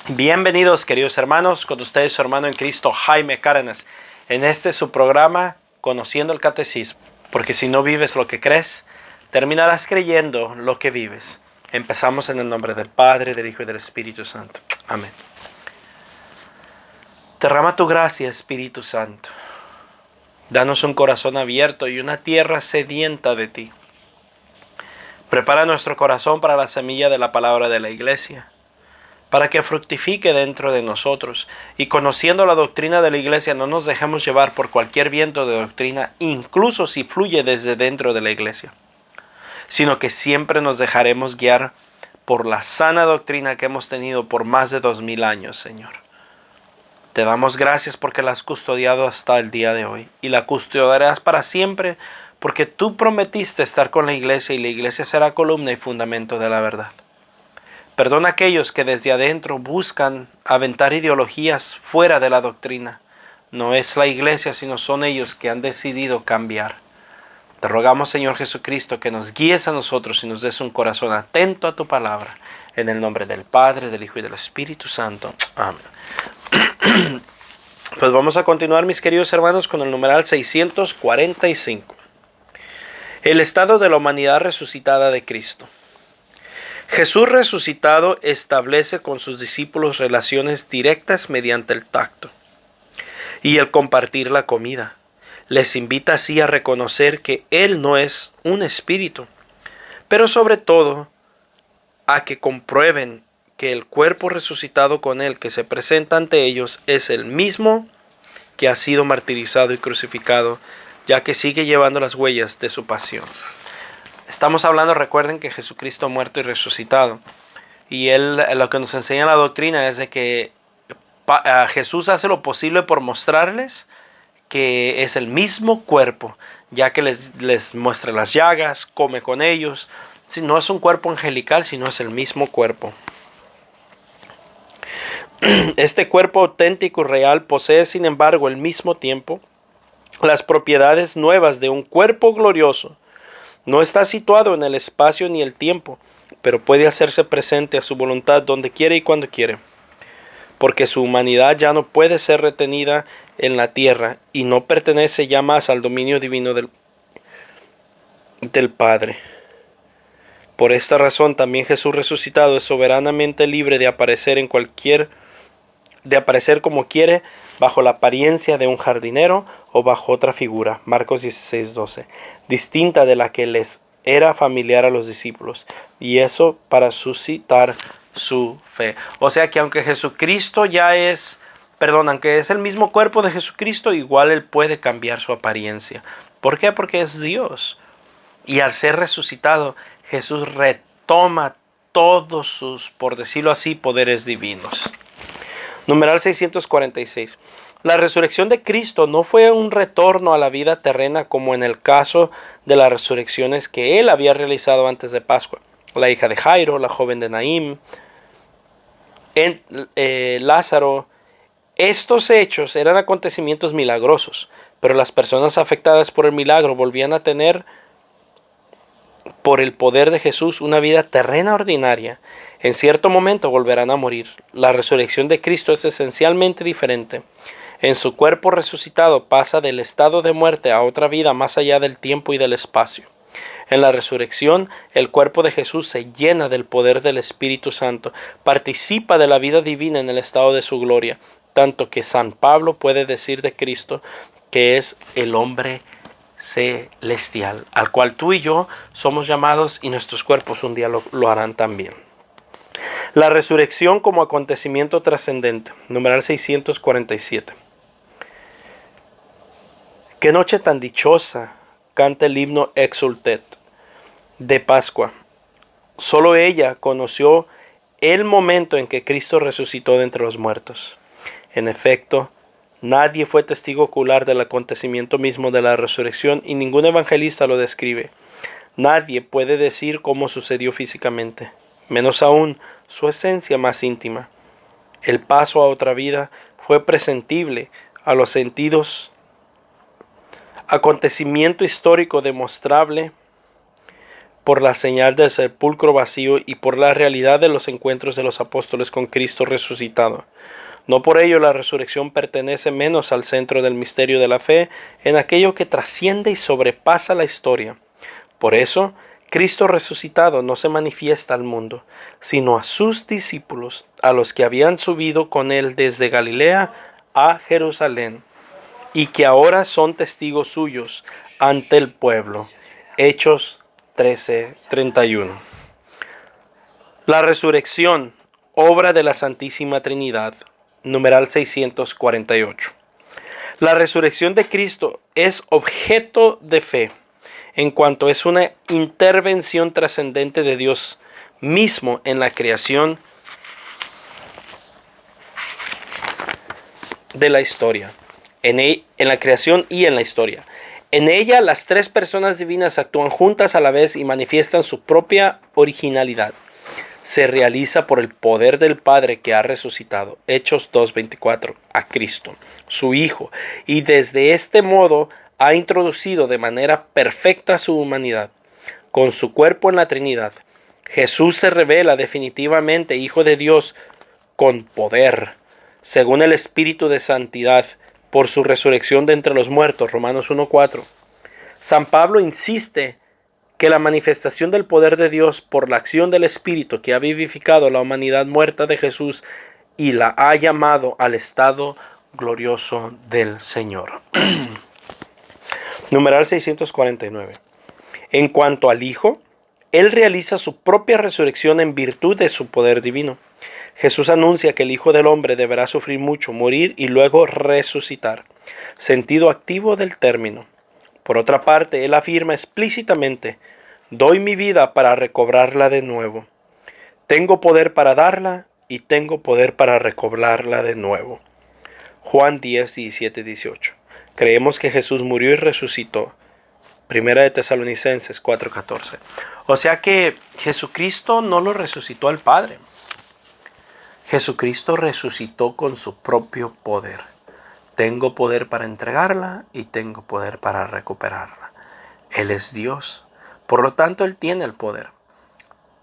Bienvenidos, queridos hermanos, con ustedes su hermano en Cristo, Jaime Cárdenas, en su programa Conociendo el Catecismo, porque si no vives lo que crees, terminarás creyendo lo que vives. Empezamos en el nombre del Padre, del Hijo y del Espíritu Santo. Amén. Derrama tu gracia, Espíritu Santo. Danos un corazón abierto y una tierra sedienta de ti. Prepara nuestro corazón para la semilla de la palabra de la Iglesia, para que fructifique dentro de nosotros, y conociendo la doctrina de la Iglesia no nos dejemos llevar por cualquier viento de doctrina, incluso si fluye desde dentro de la Iglesia, sino que siempre nos dejaremos guiar por la sana doctrina que hemos tenido por más de 2000 años, Señor. Te damos gracias porque la has custodiado hasta el día de hoy, y la custodiarás para siempre, porque tú prometiste estar con la Iglesia, y la Iglesia será columna y fundamento de la verdad. Perdona a aquellos que desde adentro buscan aventar ideologías fuera de la doctrina. No es la Iglesia, sino son ellos que han decidido cambiar. Te rogamos, Señor Jesucristo, que nos guíes a nosotros y nos des un corazón atento a tu palabra. En el nombre del Padre, del Hijo y del Espíritu Santo. Amén. Pues vamos a continuar, mis queridos hermanos, con el numeral 645. El estado de la humanidad resucitada de Cristo. Jesús resucitado establece con sus discípulos relaciones directas mediante el tacto y el compartir la comida. Les invita así a reconocer que Él no es un espíritu, pero sobre todo a que comprueben que el cuerpo resucitado con Él que se presenta ante ellos es el mismo que ha sido martirizado y crucificado, ya que sigue llevando las huellas de su pasión. Estamos hablando, recuerden, que Jesucristo muerto y resucitado. Y lo que nos enseña la doctrina es de que Jesús hace lo posible por mostrarles que es el mismo cuerpo, ya que les muestra las llagas, come con ellos. No es un cuerpo angelical, sino es el mismo cuerpo. Este cuerpo auténtico y real posee, sin embargo, al mismo tiempo las propiedades nuevas de un cuerpo glorioso. No está situado en el espacio ni el tiempo, pero puede hacerse presente a su voluntad donde quiere y cuando quiere, porque su humanidad ya no puede ser retenida en la tierra y no pertenece ya más al dominio divino del Padre. Por esta razón también Jesús resucitado es soberanamente libre de aparecer como quiere, bajo la apariencia de un jardinero o bajo otra figura, Marcos 16:12, distinta de la que les era familiar a los discípulos, y eso para suscitar su fe. O sea que aunque aunque es el mismo cuerpo de Jesucristo, igual Él puede cambiar su apariencia. ¿Por qué? Porque es Dios. Y al ser resucitado, Jesús retoma todos sus, por decirlo así, poderes divinos. Numeral 646. La resurrección de Cristo no fue un retorno a la vida terrena como en el caso de las resurrecciones que Él había realizado antes de Pascua. La hija de Jairo, la joven de Naín, Lázaro. Estos hechos eran acontecimientos milagrosos, pero las personas afectadas por el milagro volvían a tener, por el poder de Jesús, una vida terrena ordinaria. En cierto momento volverán a morir. La resurrección de Cristo es esencialmente diferente. En su cuerpo resucitado pasa del estado de muerte a otra vida más allá del tiempo y del espacio. En la resurrección, el cuerpo de Jesús se llena del poder del Espíritu Santo, participa de la vida divina en el estado de su gloria, tanto que San Pablo puede decir de Cristo que es el hombre celestial, al cual tú y yo somos llamados, y nuestros cuerpos un día lo harán también. La resurrección como acontecimiento trascendente. Numeral 647. Qué noche tan dichosa, canta el himno Exultet de Pascua. Solo ella conoció el momento en que Cristo resucitó de entre los muertos. En efecto, nadie fue testigo ocular del acontecimiento mismo de la resurrección y ningún evangelista lo describe. Nadie puede decir cómo sucedió físicamente, menos aún su esencia más íntima. El paso a otra vida fue presentible a los sentidos, acontecimiento histórico demostrable por la señal del sepulcro vacío y por la realidad de los encuentros de los apóstoles con Cristo resucitado. No por ello la resurrección pertenece menos al centro del misterio de la fe, en aquello que trasciende y sobrepasa la historia. Por eso, Cristo resucitado no se manifiesta al mundo, sino a sus discípulos, a los que habían subido con él desde Galilea a Jerusalén, y que ahora son testigos suyos ante el pueblo. Hechos 13:31. La resurrección, obra de la Santísima Trinidad. Numeral 648. La resurrección de Cristo es objeto de fe, en cuanto es una intervención trascendente de Dios mismo en la creación de la historia. En la creación y en la historia. En ella las tres personas divinas actúan juntas a la vez y manifiestan su propia originalidad. Se realiza por el poder del Padre que ha resucitado, Hechos 2:24, a Cristo, su Hijo, y desde este modo ha introducido de manera perfecta su humanidad. Con su cuerpo en la Trinidad, Jesús se revela definitivamente Hijo de Dios con poder, según el Espíritu de Santidad, por su resurrección de entre los muertos, Romanos 1:4. San Pablo insiste que la manifestación del poder de Dios por la acción del Espíritu que ha vivificado la humanidad muerta de Jesús y la ha llamado al estado glorioso del Señor. Numeral 649. En cuanto al Hijo, Él realiza su propia resurrección en virtud de su poder divino. Jesús anuncia que el Hijo del Hombre deberá sufrir mucho, morir y luego resucitar. Sentido activo del término. Por otra parte, Él afirma explícitamente: doy mi vida para recobrarla de nuevo. Tengo poder para darla y tengo poder para recobrarla de nuevo. Juan 10, 17, 18. Creemos que Jesús murió y resucitó. Primera de Tesalonicenses 4:14. O sea que Jesucristo no lo resucitó al Padre. Jesucristo resucitó con su propio poder. Tengo poder para entregarla y tengo poder para recuperarla. Él es Dios. Por lo tanto, Él tiene el poder.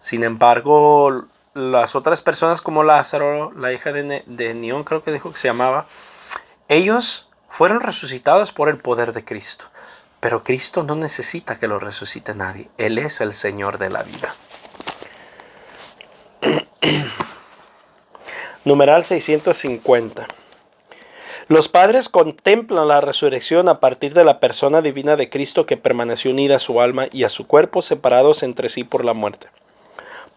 Sin embargo, las otras personas como Lázaro, la hija de Nión, creo que dijo que se llamaba, ellos fueron resucitados por el poder de Cristo. Pero Cristo no necesita que lo resucite nadie. Él es el Señor de la vida. Numeral 650. Los padres contemplan la resurrección a partir de la persona divina de Cristo que permaneció unida a su alma y a su cuerpo separados entre sí por la muerte.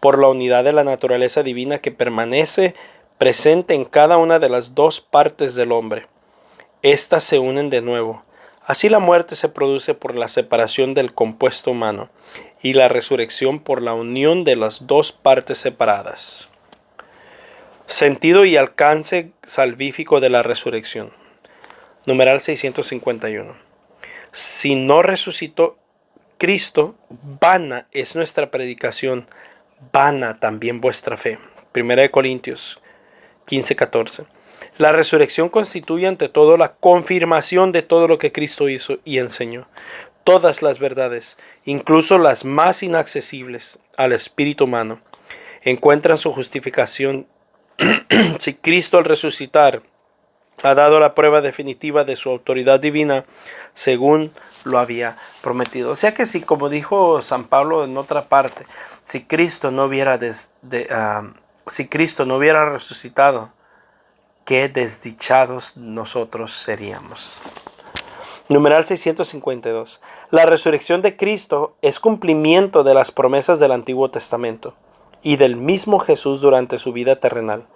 Por la unidad de la naturaleza divina que permanece presente en cada una de las dos partes del hombre. Estas se unen de nuevo. Así la muerte se produce por la separación del compuesto humano y la resurrección por la unión de las dos partes separadas. Sentido y alcance salvífico de la resurrección. Numeral 651. Si no resucitó Cristo, vana es nuestra predicación, vana también vuestra fe. Primera de Corintios 15:14. La resurrección constituye ante todo la confirmación de todo lo que Cristo hizo y enseñó. Todas las verdades, incluso las más inaccesibles al espíritu humano, encuentran su justificación si Cristo al resucitar ha dado la prueba definitiva de su autoridad divina según lo había prometido. O sea que si, como dijo San Pablo en otra parte, si Cristo no hubiera resucitado, qué desdichados nosotros seríamos. Numeral 652. La resurrección de Cristo es cumplimiento de las promesas del Antiguo Testamento y del mismo Jesús durante su vida terrenal.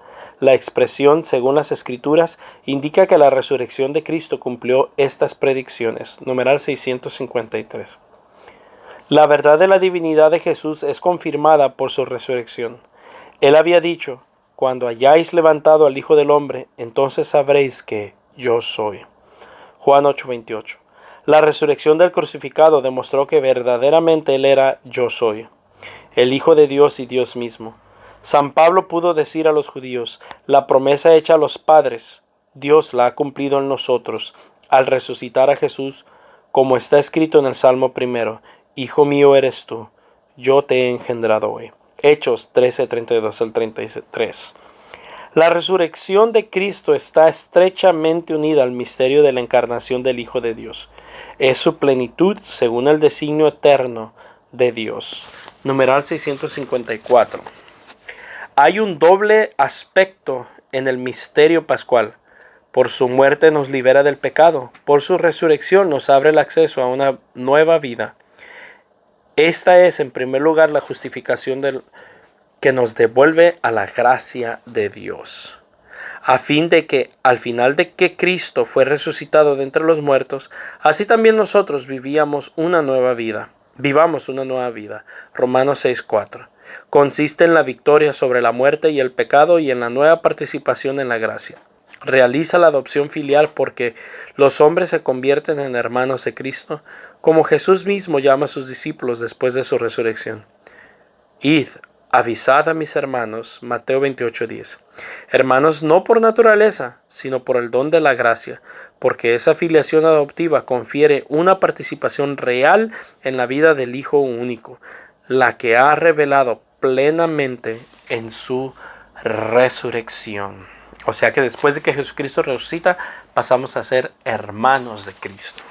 La expresión, según las Escrituras, indica que la resurrección de Cristo cumplió estas predicciones. Numeral 653. La verdad de la divinidad de Jesús es confirmada por su resurrección. Él había dicho: cuando hayáis levantado al Hijo del Hombre, entonces sabréis que yo soy. Juan 8:28. La resurrección del crucificado demostró que verdaderamente Él era yo soy, el Hijo de Dios y Dios mismo. San Pablo pudo decir a los judíos: la promesa hecha a los padres, Dios la ha cumplido en nosotros, al resucitar a Jesús, como está escrito en el Salmo 1, Hijo mío eres tú, yo te he engendrado hoy. Hechos 13:32 al 33. La resurrección de Cristo está estrechamente unida al misterio de la encarnación del Hijo de Dios. Es su plenitud según el designio eterno de Dios. Numeral 654. Hay un doble aspecto en el misterio pascual. Por su muerte nos libera del pecado. Por su resurrección nos abre el acceso a una nueva vida. Esta es, en primer lugar, la justificación que nos devuelve a la gracia de Dios, a fin de que, al final de que Cristo fue resucitado de entre los muertos, así también nosotros vivamos una nueva vida. Romanos 6:4. Consiste en la victoria sobre la muerte y el pecado y en la nueva participación en la gracia. Realiza la adopción filial porque los hombres se convierten en hermanos de Cristo, como Jesús mismo llama a sus discípulos después de su resurrección. Id, avisad a mis hermanos, Mateo 28:10. Hermanos no por naturaleza, sino por el don de la gracia, porque esa filiación adoptiva confiere una participación real en la vida del Hijo único, la que ha revelado plenamente en su resurrección. O sea que después de que Jesucristo resucita, pasamos a ser hermanos de Cristo.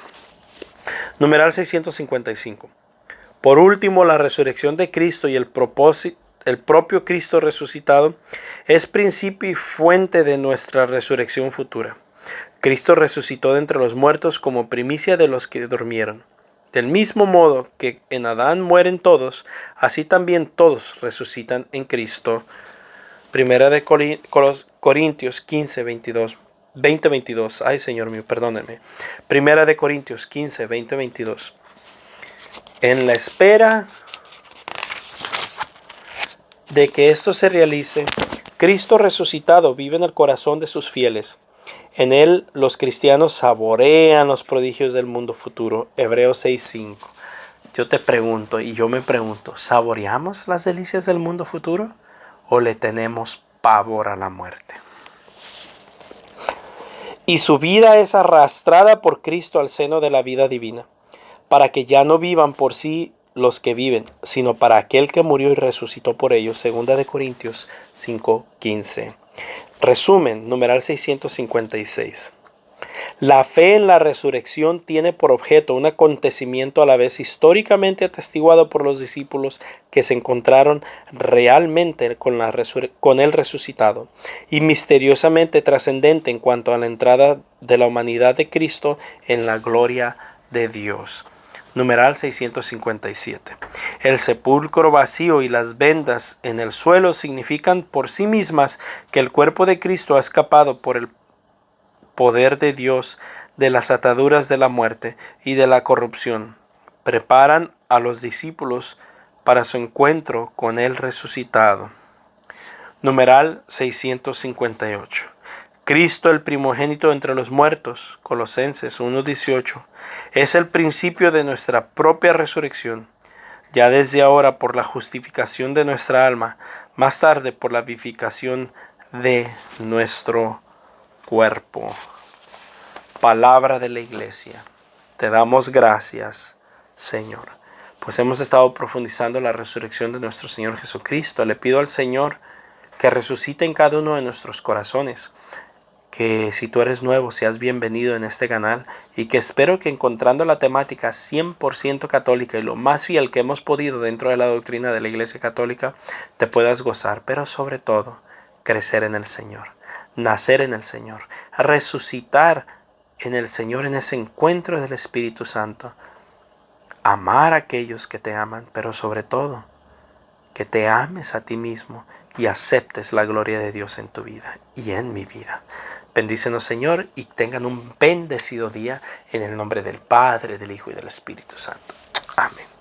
Numeral 655. Por último, la resurrección de Cristo y el propio Cristo resucitado es principio y fuente de nuestra resurrección futura. Cristo resucitó de entre los muertos como primicia de los que durmieron. Del mismo modo que en Adán mueren todos, así también todos resucitan en Cristo. Primera de Corintios 15, 22. Ay, Señor mío, perdóneme. Primera de Corintios 15, 22. En la espera de que esto se realice, Cristo resucitado vive en el corazón de sus fieles. En él los cristianos saborean los prodigios del mundo futuro. Hebreos 6:5. Yo te pregunto y yo me pregunto, ¿saboreamos las delicias del mundo futuro o le tenemos pavor a la muerte? Y su vida es arrastrada por Cristo al seno de la vida divina, para que ya no vivan por sí los que viven, sino para aquel que murió y resucitó por ellos. Segunda de Corintios 5:15. Resumen, numeral 656. La fe en la resurrección tiene por objeto un acontecimiento a la vez históricamente atestiguado por los discípulos que se encontraron realmente con el resucitado y misteriosamente trascendente en cuanto a la entrada de la humanidad de Cristo en la gloria de Dios. Numeral 657. El sepulcro vacío y las vendas en el suelo significan por sí mismas que el cuerpo de Cristo ha escapado por el poder de Dios de las ataduras de la muerte y de la corrupción. Preparan a los discípulos para su encuentro con el resucitado. Numeral 658. Cristo, el primogénito entre los muertos, Colosenses 1:18, es el principio de nuestra propia resurrección, ya desde ahora por la justificación de nuestra alma, más tarde por la vivificación de nuestro cuerpo. Palabra de la iglesia. Te damos gracias, Señor, pues hemos estado profundizando la resurrección de nuestro Señor Jesucristo. Le pido al Señor que resucite en cada uno de nuestros corazones, que si tú eres nuevo seas bienvenido en este canal y que espero que encontrando la temática 100% católica y lo más fiel que hemos podido dentro de la doctrina de la Iglesia Católica te puedas gozar, pero sobre todo crecer en el Señor, nacer en el Señor, resucitar en el Señor en ese encuentro del Espíritu Santo, amar a aquellos que te aman, pero sobre todo que te ames a ti mismo y aceptes la gloria de Dios en tu vida y en mi vida. Bendícenos, Señor, y tengan un bendecido día en el nombre del Padre, del Hijo y del Espíritu Santo. Amén.